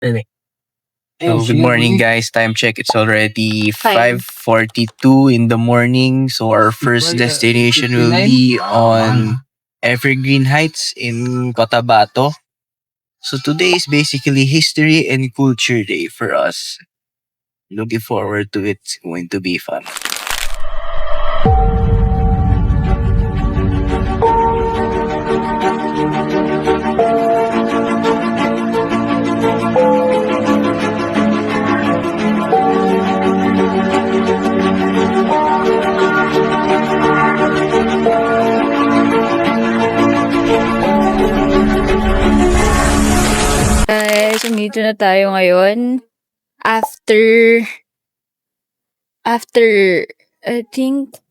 Really? So, good morning, guys. Time check. It's already 5:42 in the morning. So, our first destination will be on Evergreen Heights in Cotabato. So, today is basically History and Culture Day for us. Looking forward to it. It's going to be fun. Guys, nandito na tayo ngayon. After I think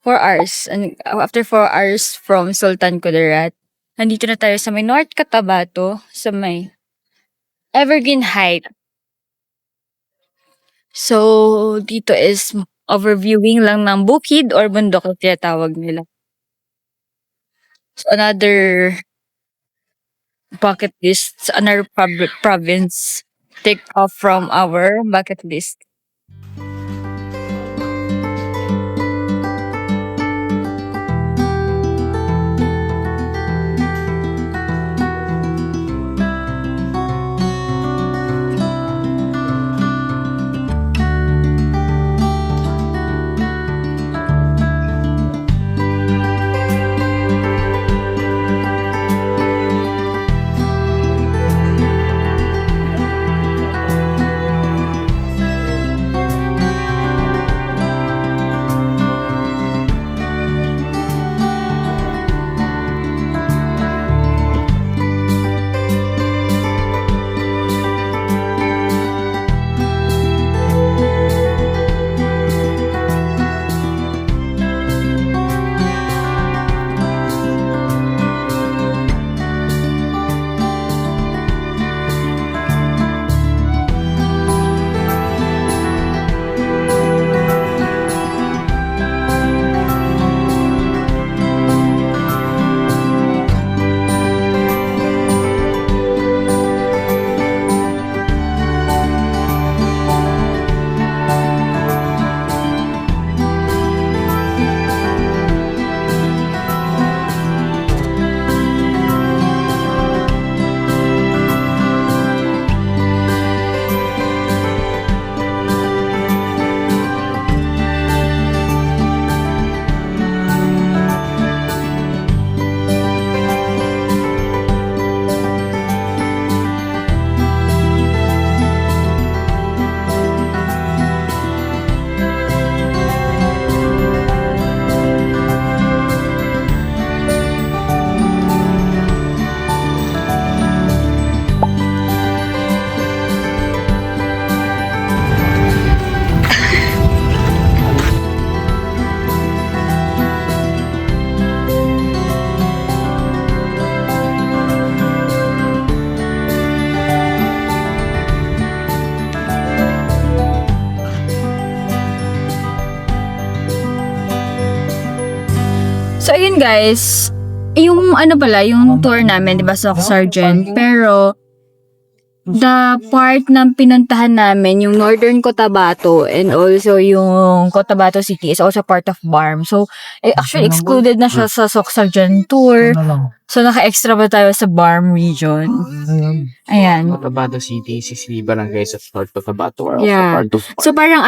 4 hours. After 4 hours from Sultan Kudarat, nandito na tayo sa may North Cotabato, sa may Evergreen Height. So, dito is overviewing lang ng bukid or bundok na tinatawag nila. So, another bucket list, another province take off from our bucket list. So, ayun guys, yung yung tour namin, di ba, sa Sargent, pero the part na pinuntahan namin, yung Northern Cotabato and also yung Cotabato City is also part of BARM. So, actually excluded na siya sa Sargent tour. So, naka-extra ba tayo sa BARM region? Ayan. Cotabato City, Sicily Barangay sa North Cotabato are also Yeah. part of So, parang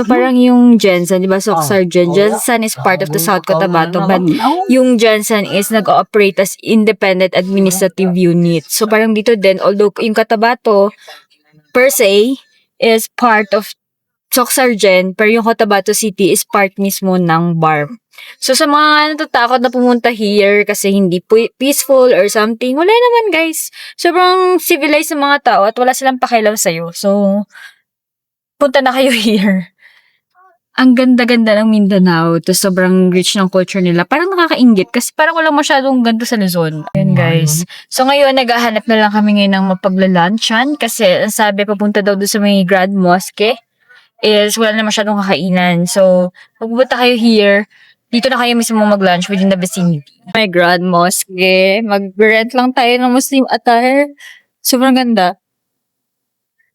parang yung Jensen, di ba, Sargent, Jensen is part of the South Cotabato, but yung Jensen is nag-ooperate as independent administrative unit. So, parang dito din, although yung Cotabato, per se, is part of Sargent, pero yung Cotabato City is part mismo ng BARM. So, sa mga natatakot na pumunta here kasi hindi peaceful or something, wala naman guys. Sobrang civilized sa mga tao at wala silang pakialam sa'yo. So, punta na kayo here. Ang ganda-ganda ng Mindanao. To sobrang rich ng culture nila. Parang nakakaingit kasi parang walang masyadong ganito sa Luzon. Ayan guys. So ngayon, naghahanap na lang kami ngayon ng mapagla-lunchan kasi ang sabi papunta daw doon sa may Grand Mosque is wala na masyadong kakainan. So, pagpunta kayo here, dito na kayo mismo mag-lunch within the vicinity. My Grand Mosque. Mag-rent lang tayo ng Muslim attire. Sobrang ganda.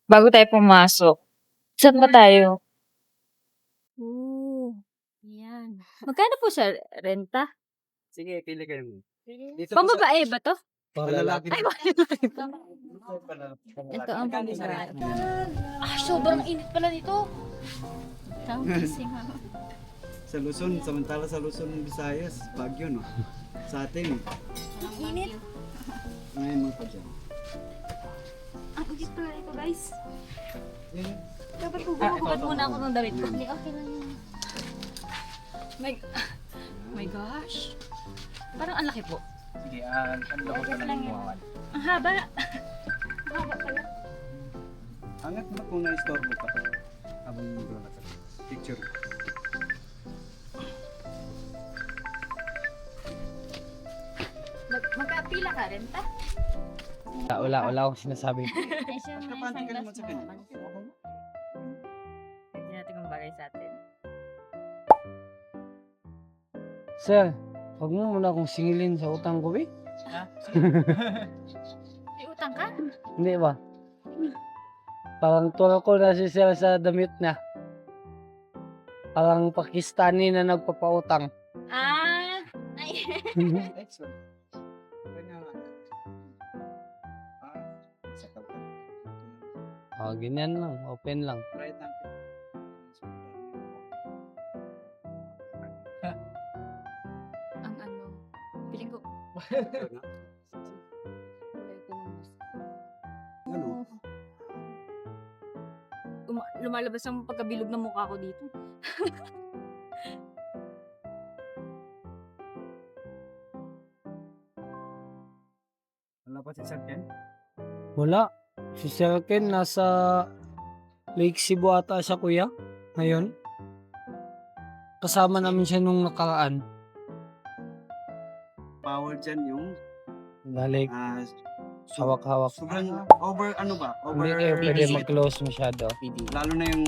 Bago tayo pumasok. Saan ba tayo? Ooh. Yan. Magkano po sa renta? Sige, pili kayo. Dito Pambabae ba to? Lalaki. Ay, ito ang pambabae. Sobrang init pala nito. Sa Luzon, samantala sa Luzon, Visayas, Baguio, no? Sa atin, Ang init. ngayon mo pa dyan. Ang init pala ito, guys. Dapat kung bumabukad muna ako ng damit ko. Hindi, okay lang yun. My gosh. Parang ang laki po. Sige, ang loko ka lang mo. Ang haba. Ang haba pala. Angat ba kung na-store mo pa? Habang doon na picture. Magkapila ka rin, ta? Wala akong sinasabi. Kapante ka naman sa kanya. Hindi natin kung bagay sa atin. Sir, huwag mo muna akong singilin sa utang ko, eh. May utang ka? Hindi ba? Parang tulad ko na si Sir sa damit na. Parang Pakistani na nagpapautang. Ay. Excellent. Kanya nga. Sa kapal. Ganyan lang. Open lang. Right natin. Ang ano, piling ko. Ano? Lumalabas ang pagkabilog ng mukha ko dito. Wala pa si Sir Ken? Wala. Si Sir Ken nasa Lake Cebu ata siya, kuya. Ngayon. Kasama namin siya nung nakaraan. Power dyan yung Balik. Hawak-hawak. sobrang over ano ba? Hindi Over kayo pwede PD. mag-close masyado. Lalo na yung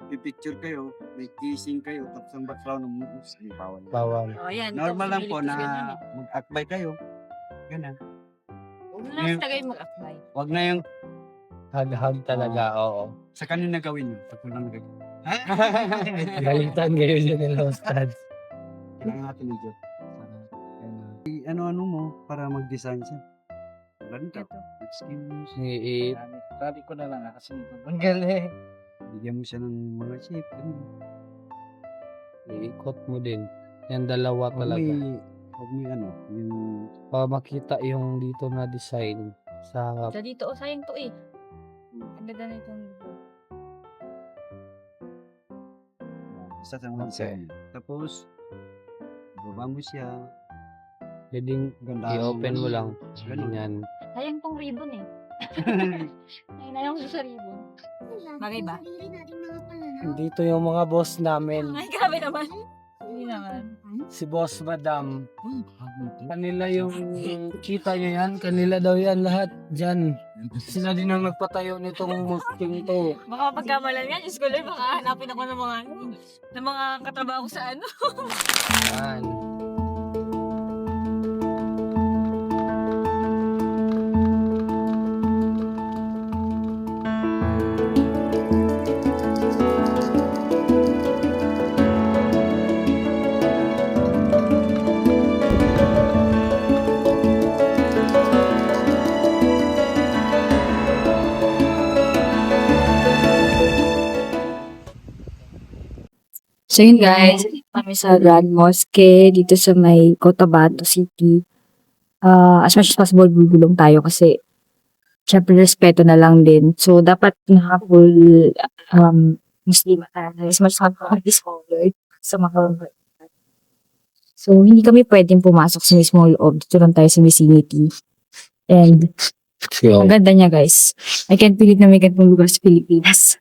pipicture kayo, may kissing kayo, tapos ang background ng moves, ay bawal. Bawal. Oh, yan. Normal lang po na mag-akbay kayo. Ganun. Huwag na lang tagay mag-apply. Wag na yung Hag-hag talaga, oo. sa kanina gawin yun. Pag walang gawin. Galitan kayo dyan nila, Ustad. Kailangan natin ng job. Ano-ano mo para mag-design siya. Ganito. Skills. Sabi ko na lang kasi tanggal eh. Bigyan mo siya ng mga shape. Ganun. Iikot mo din. Yan dalawa Huwag talaga. Huwag mo ano, yung Para makita yung dito na design sa harap. Sa dito, sayang to eh. Ang ganda na itong isa sa mga design. Tapos, baba mo siya. Pwedeng Ganda. i-open mo lang. Ganun. Yan. sayang tong ribbon eh. Ayaw ko sa ribbon. Bagay ba? Dito yung mga boss namin. Ay, grabe naman. Hindi naman. Si Boss Madam. Kanila yung kita nyo yan. Kanila daw yan lahat. Dyan. Sila din ang nagpatayo nitong mosking to. Baka pagkamalan yan, Diyos ko lang, baka hanapin ako ng mga katrabaho sa ano. Yan. So yun guys, kami sa Grand Mosque dito sa may Cotabato City. As much as possible, gugulong tayo kasi syempre respeto na lang din. So dapat naka-full Muslim attire as much as possible discovered sa mga So hindi kami pwedeng pumasok sa mismong loob. Dito lang tayo sa vicinity. And ang ganda niya guys. I can't believe na may ganitong lugar sa Pilipinas.